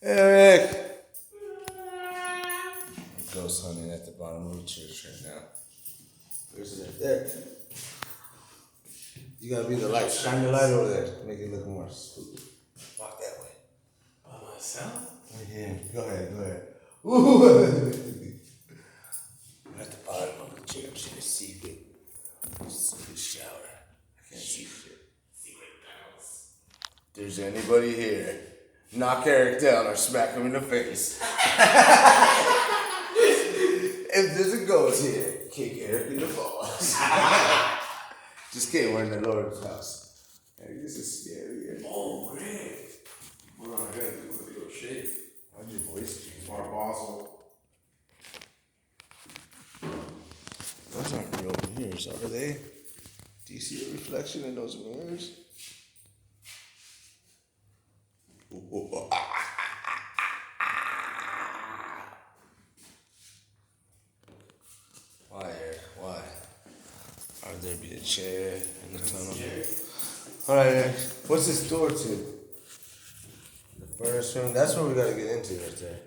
Eric! Ghost hunting at the bottom of the church right now. Where's it? There. You gotta be the light. Shine your light over there. Make it look more spooky. Walk that way. By myself? Right here. Go ahead. Ooh! I'm at the bottom of the church in a secret shower. I can't see shit. Secret tunnels. If there's anybody here, knock Eric down or smack him in the face. If there's a ghost here, kick Eric in the balls. Just kidding, we're in the Lord's house. Eric, this is scary. Oh, great. Well, I gotta go shave. Why'd your voice change? Mark Boswell. Those aren't real mirrors, are they? Do you see a reflection in those mirrors? Why, Eric? Why? Ought there be a chair in the tunnel? Alright, Eric. What's this door to? The furnace room? That's what we gotta get into right there.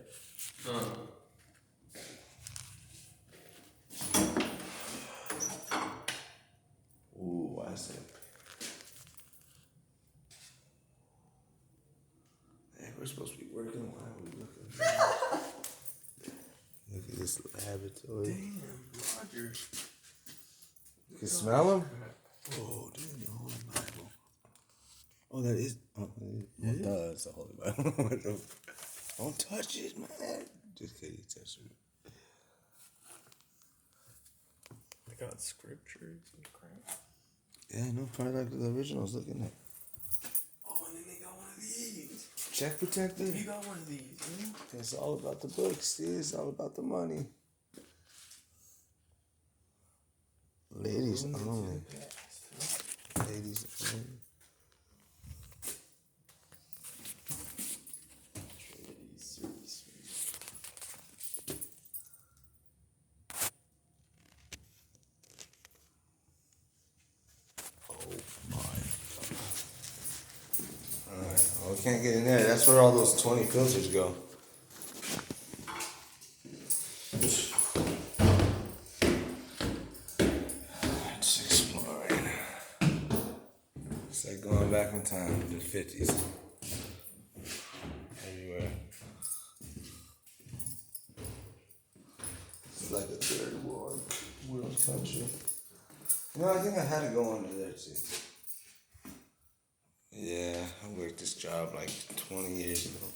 Ooh, I said. Hey, we're supposed to be working. Why are we looking? Look at this laboratory. Damn, Roger. You can smell them? Oh, dude, the Holy Bible. Oh, that is. Oh, yeah. Duh, it's the Holy Bible. Don't touch it, man. Just kidding, touch it. They got scriptures and crap. Yeah, no, probably like the originals looking at. Oh, and then they got one of these. Check protector. You got one of these, yeah? It's all about the books, dude. It's all about the money. Ladies only. Ladies only. Well, we can't get in there. That's where all those 20 filters go. Just exploring. It's like going back in time to the 50s. Everywhere. It's like a third world country. You know, I think I had to go under there too. Yeah, I worked this job like 20 years ago.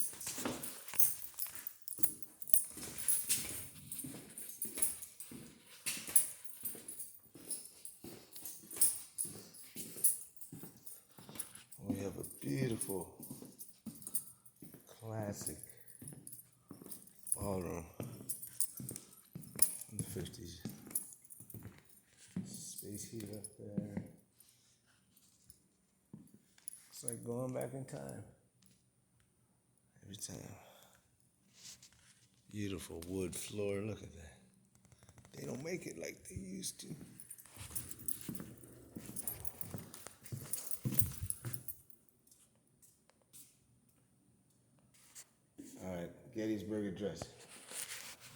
We have a beautiful, classic ballroom in the 50s. Space heat up there. It's like going back in time. Every time. Beautiful wood floor. Look at that. They don't make it like they used to. Alright, Gettysburg Address.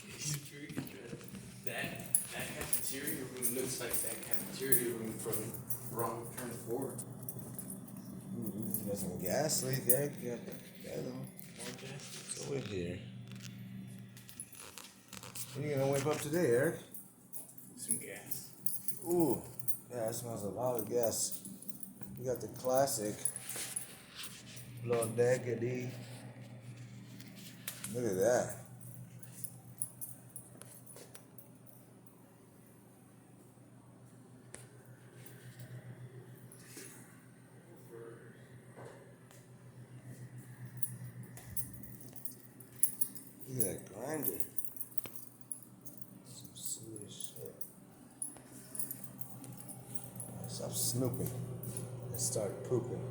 Gettysburg Address. That cafeteria room looks like that cafeteria room from Wrong Turn 4. Ooh, you got some gas leak, Eric. You got that on. More gas. It's over here. What are you gonna whip up today, Eric? Some gas. Ooh, yeah, that smells a lot of gas. We got the classic Blood Deckedy. Look at that. Look at that grinder. Some serious shit. Stop snooping and start pooping.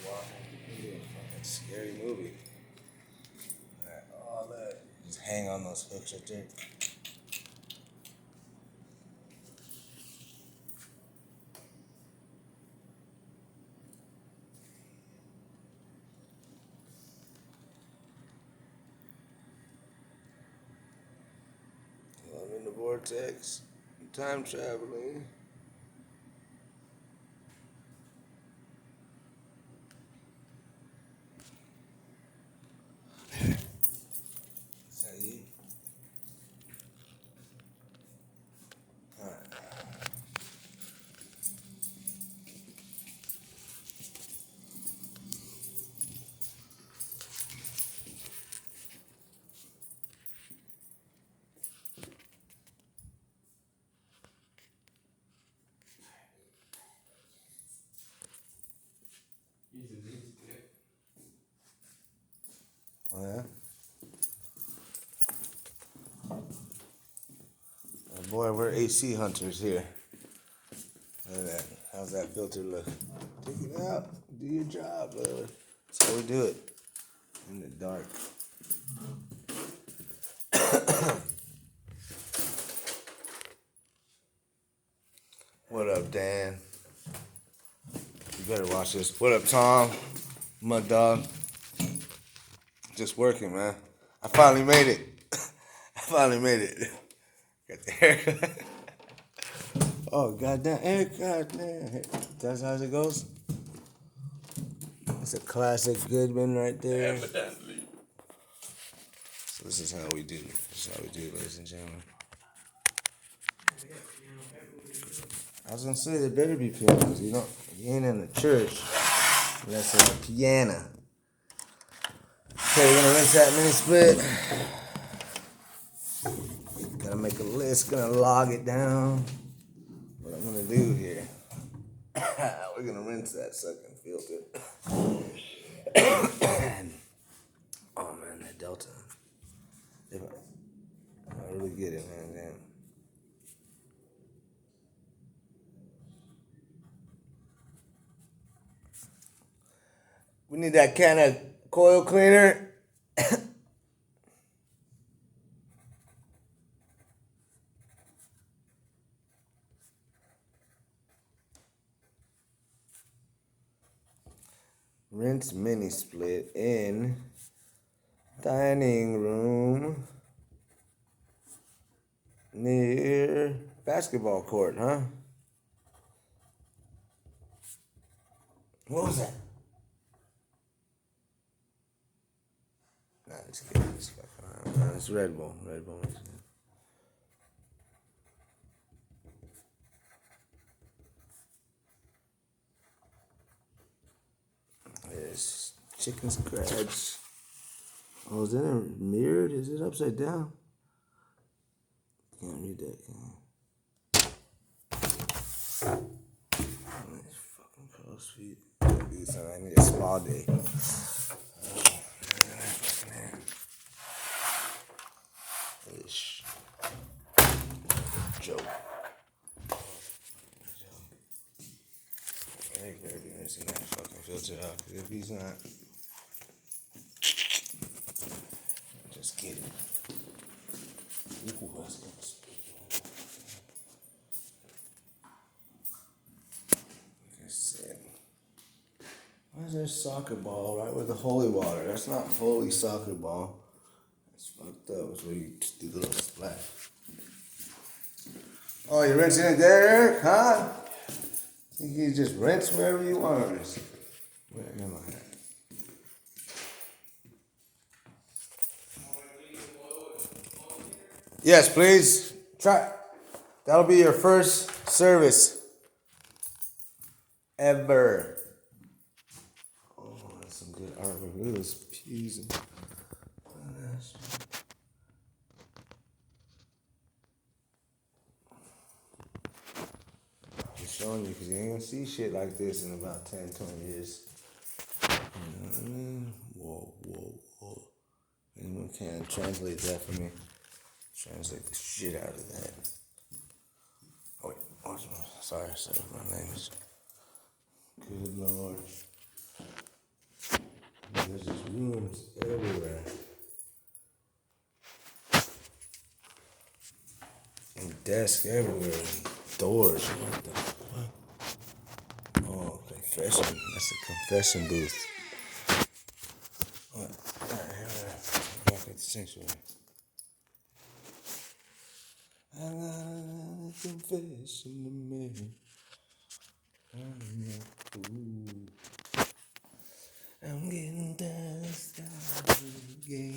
Wow, fucking scary movie. Alright, all that. Just hang on those hooks right there. vortex, time traveling. Is that you? Oh yeah? Oh boy, we're AC hunters here. Look at that. How's that filter look? Take it out. Do your job, brother. That's how we do it. In the dark. What up, Dan? You better watch this. What up, Tom? Mud dog. Just working, man. I finally made it. I finally made it. Got the haircut. Oh, goddamn haircut, man. That's how it goes? It's a classic Goodman right there. Evidently. So this is how we do. This is how we do, ladies and gentlemen. I was gonna say there better be pianos. You ain't in the church unless there's a piano. Okay, we're gonna rinse that mini split. Gotta make a list, gonna log it down. What I'm gonna do here. We're gonna rinse that sucking filter. Oh man, that Delta. If I really get it, man, damn. We need that kind of coil cleaner. Rinse mini split in dining room near basketball court, huh? What was that? Nah, it's good. It's fucking around. Nah, it's Red Bull. Red Bull. There's chicken scratch. Oh, is it mirrored? Is it upside down? Can't read that. Nice fucking crow's feet. I need a spa day. Ish. Joke. Eric better be rinsing that fucking filter out. If he's not, just kidding. Ooh, that's gonna speak. Like I said, why is there a soccer ball right with the holy water? That's not holy soccer ball. That's fucked up. That's where you just do the little splash. Oh, you're rinsing it there, Eric? Huh? You can just rinse wherever you want on this. Where am I at? Yes, please. Try. That'll be your first service ever. Oh, that's some good artwork. Look at those pews and just showing you because you ain't gonna see shit like this in about 10, 20 years. You know what I mean? Whoa, whoa, whoa. Anyone can translate that for me? Translate the shit out of that. Oh wait, sorry, my name is. Good Lord. There's just rooms everywhere. And desks everywhere. Doors. What the fuck? Oh, confession. That's a confession booth. What? Alright, here we are. Back at the sanctuary. I got a confession to make. I'm getting tired of starting again.